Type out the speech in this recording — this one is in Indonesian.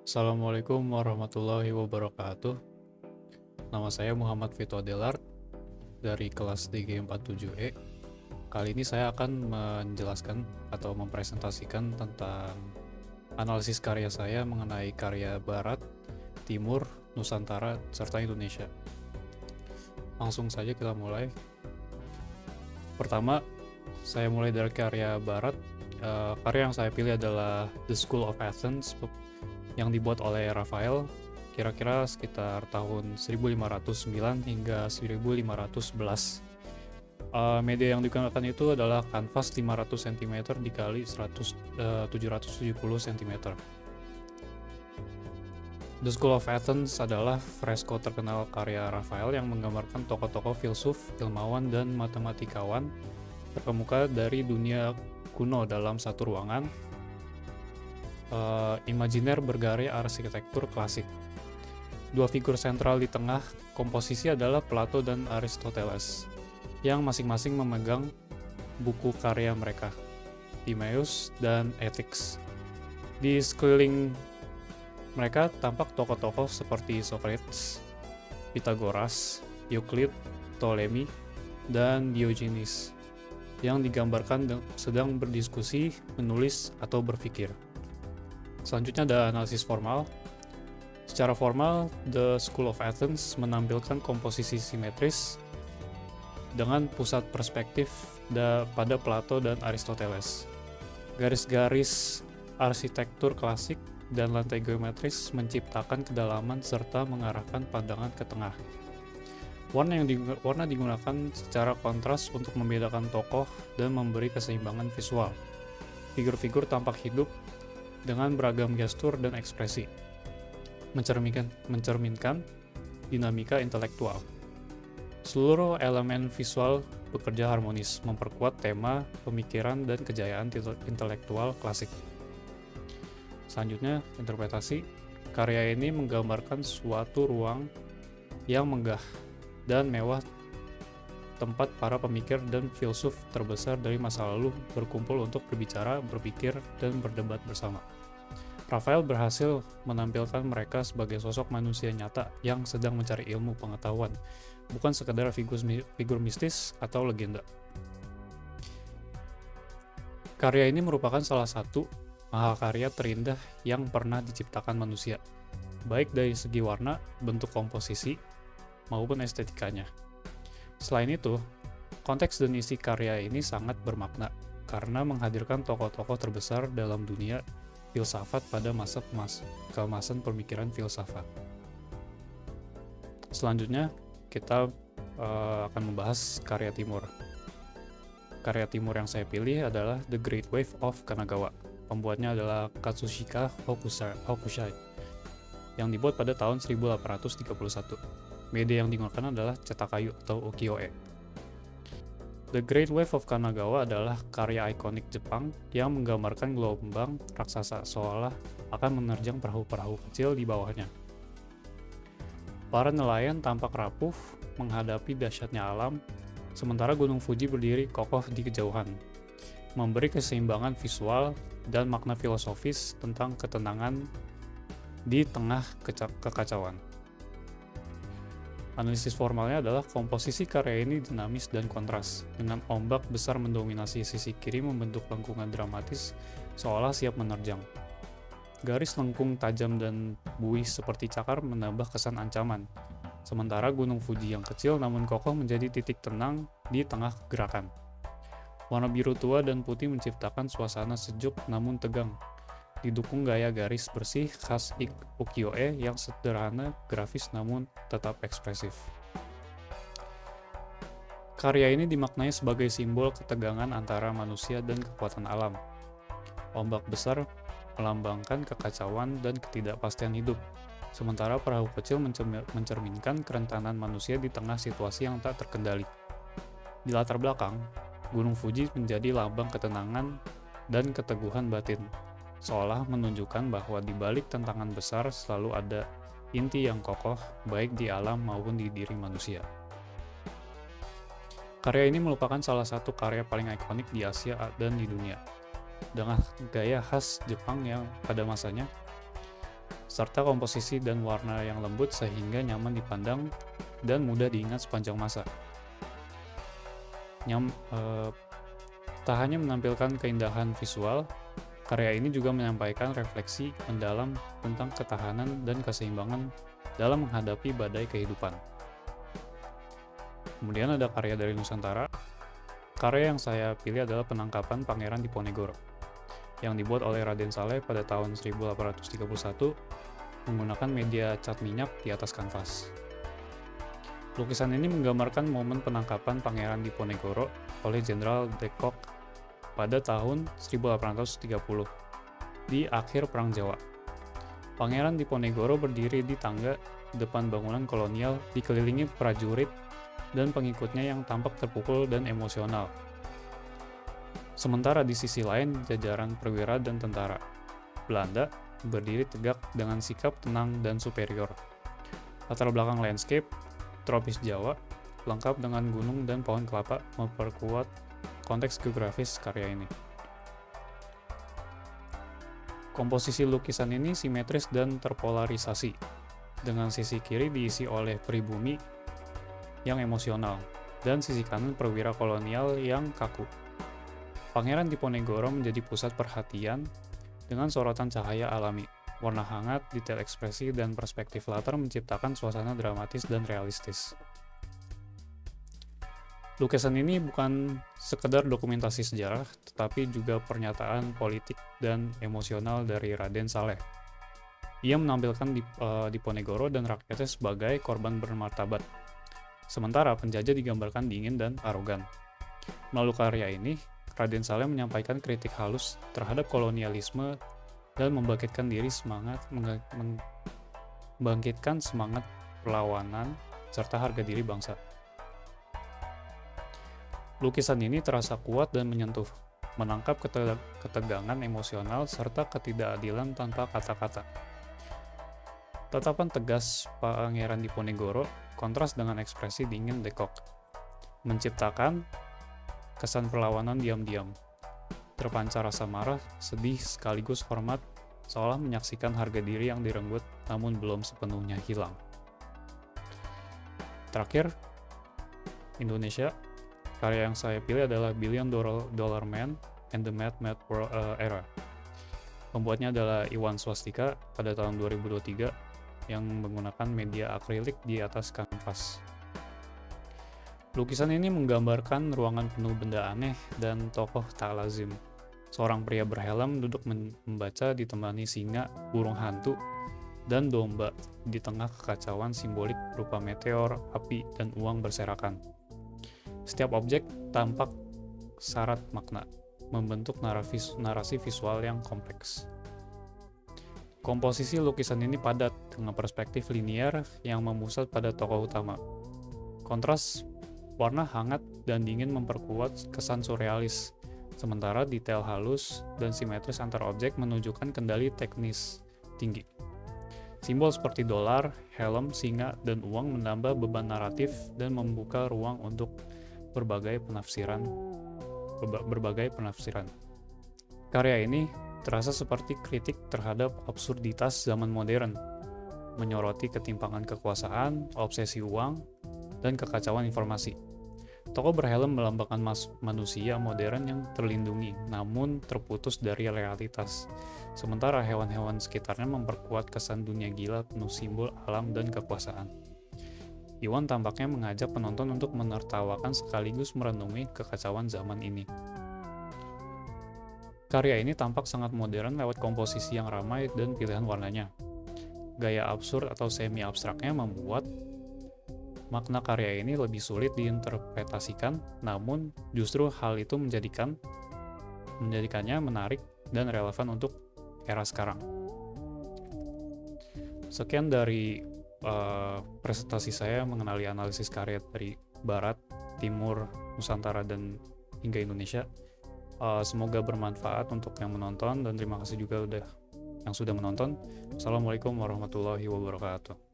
Assalamualaikum warahmatullahi wabarakatuh. Nama saya Muhammad Vito Delart dari kelas DG47E. Kali ini saya akan menjelaskan atau mempresentasikan tentang analisis karya saya mengenai karya Barat, Timur, Nusantara, serta Indonesia. Langsung saja kita mulai. Pertama, saya mulai dari karya Barat. Karya yang saya pilih adalah The School of Athens yang dibuat oleh Raphael kira-kira sekitar tahun 1509 hingga 1511. Media yang digunakan itu adalah kanvas 500 cm dikali 770 cm. The School of Athens adalah fresko terkenal karya Raphael yang menggambarkan tokoh-tokoh filsuf, ilmuwan, dan matematikawan terkemuka dari dunia kuno dalam satu ruangan imajiner bergaya arsitektur klasik. Dua figur sentral di tengah komposisi adalah Plato dan Aristoteles, yang masing-masing memegang buku karya mereka, Timaeus dan Ethics. Di sekeliling mereka tampak tokoh-tokoh seperti Socrates, Pythagoras, Euclid, Ptolemy, dan Diogenes, yang digambarkan sedang berdiskusi, menulis, atau berpikir. Selanjutnya ada analisis formal. Secara formal, The School of Athens menampilkan komposisi simetris dengan pusat perspektif pada Plato dan Aristoteles. Garis-garis arsitektur klasik dan lantai geometris menciptakan kedalaman serta mengarahkan pandangan ke tengah. Warna digunakan secara kontras untuk membedakan tokoh dan memberi keseimbangan visual. Figur-figur tampak hidup dengan beragam gestur dan ekspresi, mencerminkan dinamika intelektual. Seluruh elemen visual bekerja harmonis, memperkuat tema, pemikiran, dan kejayaan intelektual klasik. Selanjutnya, interpretasi. Karya ini menggambarkan suatu ruang yang megah dan mewah, tempat para pemikir dan filsuf terbesar dari masa lalu berkumpul untuk berbicara, berpikir, dan berdebat bersama. Raphael berhasil menampilkan mereka sebagai sosok manusia nyata yang sedang mencari ilmu pengetahuan, bukan sekadar figur mistis atau legenda. Karya ini merupakan salah satu mahakarya terindah yang pernah diciptakan manusia, baik dari segi warna, bentuk komposisi, maupun estetikanya. Selain itu, konteks dan isi karya ini sangat bermakna karena menghadirkan tokoh-tokoh terbesar dalam dunia filsafat pada masa keemasan pemikiran filsafat. Selanjutnya, kita akan membahas karya Timur. Karya Timur yang saya pilih adalah The Great Wave of Kanagawa. Pembuatnya adalah Katsushika Hokusai, yang dibuat pada tahun 1831. Media yang digunakan adalah cetak kayu atau ukiyo-e. The Great Wave of Kanagawa adalah karya ikonik Jepang yang menggambarkan gelombang raksasa seolah akan menerjang perahu-perahu kecil di bawahnya. Para nelayan tampak rapuh menghadapi dahsyatnya alam, sementara Gunung Fuji berdiri kokoh di kejauhan, memberi keseimbangan visual dan makna filosofis tentang ketenangan di tengah kekacauan. Analisis formalnya adalah komposisi karya ini dinamis dan kontras, dengan ombak besar mendominasi sisi kiri membentuk lengkungan dramatis seolah siap menerjang. Garis lengkung tajam dan buih seperti cakar menambah kesan ancaman, sementara Gunung Fuji yang kecil namun kokoh menjadi titik tenang di tengah gerakan. Warna biru tua dan putih menciptakan suasana sejuk namun tegang, didukung gaya garis bersih khas ukiyo-e yang sederhana, grafis namun tetap ekspresif. Karya ini dimaknai sebagai simbol ketegangan antara manusia dan kekuatan alam. Ombak besar melambangkan kekacauan dan ketidakpastian hidup, sementara perahu kecil mencerminkan kerentanan manusia di tengah situasi yang tak terkendali. Di latar belakang, Gunung Fuji menjadi lambang ketenangan dan keteguhan batin, seolah menunjukkan bahwa di balik tantangan besar selalu ada inti yang kokoh, baik di alam maupun di diri manusia. Karya ini merupakan salah satu karya paling ikonik di Asia dan di dunia. Dengan gaya khas Jepang yang pada masanya, serta komposisi dan warna yang lembut sehingga nyaman dipandang dan mudah diingat sepanjang masa. Tak hanya menampilkan keindahan visual, karya ini juga menyampaikan refleksi mendalam tentang ketahanan dan keseimbangan dalam menghadapi badai kehidupan. Kemudian ada karya dari Nusantara. Karya yang saya pilih adalah Penangkapan Pangeran Diponegoro, yang dibuat oleh Raden Saleh pada tahun 1831 menggunakan media cat minyak di atas kanvas. Lukisan ini menggambarkan momen penangkapan Pangeran Diponegoro oleh Jenderal de Kock pada tahun 1830 di akhir Perang Jawa. Pangeran Diponegoro berdiri di tangga depan bangunan kolonial dikelilingi prajurit dan pengikutnya yang tampak terpukul dan emosional. Sementara di sisi lain, jajaran perwira dan tentara Belanda berdiri tegak dengan sikap tenang dan superior. Latar belakang landscape tropis Jawa, lengkap dengan gunung dan pohon kelapa, memperkuat konteks geografis karya ini. Komposisi lukisan ini simetris dan terpolarisasi, dengan sisi kiri diisi oleh pribumi yang emosional, dan sisi kanan perwira kolonial yang kaku. Pangeran Diponegoro menjadi pusat perhatian dengan sorotan cahaya alami, warna hangat, detail ekspresi, dan perspektif latar menciptakan suasana dramatis dan realistis. Lukisan ini bukan sekedar dokumentasi sejarah, tetapi juga pernyataan politik dan emosional dari Raden Saleh. Ia menampilkan Diponegoro dan rakyatnya sebagai korban bermartabat, sementara penjajah digambarkan dingin dan arogan. Melalui karya ini, Raden Saleh menyampaikan kritik halus terhadap kolonialisme dan membangkitkan semangat perlawanan serta harga diri bangsa. Lukisan ini terasa kuat dan menyentuh, menangkap ketegangan emosional serta ketidakadilan tanpa kata-kata. Tatapan tegas Pangeran Diponegoro kontras dengan ekspresi dingin de Kock, menciptakan kesan perlawanan diam-diam. Terpancar rasa marah, sedih, sekaligus hormat, seolah menyaksikan harga diri yang direnggut namun belum sepenuhnya hilang. Terakhir, Indonesia. Karya yang saya pilih adalah Billion Dollar Man and the Mad World Era. Pembuatnya adalah Iwan Swastika pada tahun 2023 yang menggunakan media akrilik di atas kanvas. Lukisan ini menggambarkan ruangan penuh benda aneh dan tokoh tak lazim. Seorang pria berhelm duduk membaca ditemani singa, burung hantu, dan domba di tengah kekacauan simbolik berupa meteor, api, dan uang berserakan. Setiap objek tampak syarat makna, membentuk narasi visual yang kompleks. Komposisi lukisan ini padat, dengan perspektif linier yang memusat pada tokoh utama. Kontras warna hangat dan dingin memperkuat kesan surrealis, sementara detail halus dan simetris antar objek menunjukkan kendali teknis tinggi. Simbol seperti dolar, helm, singa, dan uang menambah beban naratif dan membuka ruang untuk berbagai penafsiran. Karya ini terasa seperti kritik terhadap absurditas zaman modern, menyoroti ketimpangan kekuasaan, obsesi uang, dan kekacauan informasi. Tokoh berhelm melambangkan manusia modern yang terlindungi, namun terputus dari realitas. Sementara hewan-hewan sekitarnya memperkuat kesan dunia gila penuh simbol alam dan kekuasaan. Iwan tampaknya mengajak penonton untuk menertawakan sekaligus merenungi kekacauan zaman ini. Karya ini tampak sangat modern lewat komposisi yang ramai dan pilihan warnanya. Gaya absurd atau semi-abstraknya membuat makna karya ini lebih sulit diinterpretasikan, namun justru hal itu menjadikannya menarik dan relevan untuk era sekarang. Sekian dari presentasi saya mengenali analisis karya dari Barat, Timur, Nusantara, dan hingga Indonesia. Semoga bermanfaat untuk yang menonton dan terima kasih juga yang sudah menonton. Assalamualaikum warahmatullahi wabarakatuh.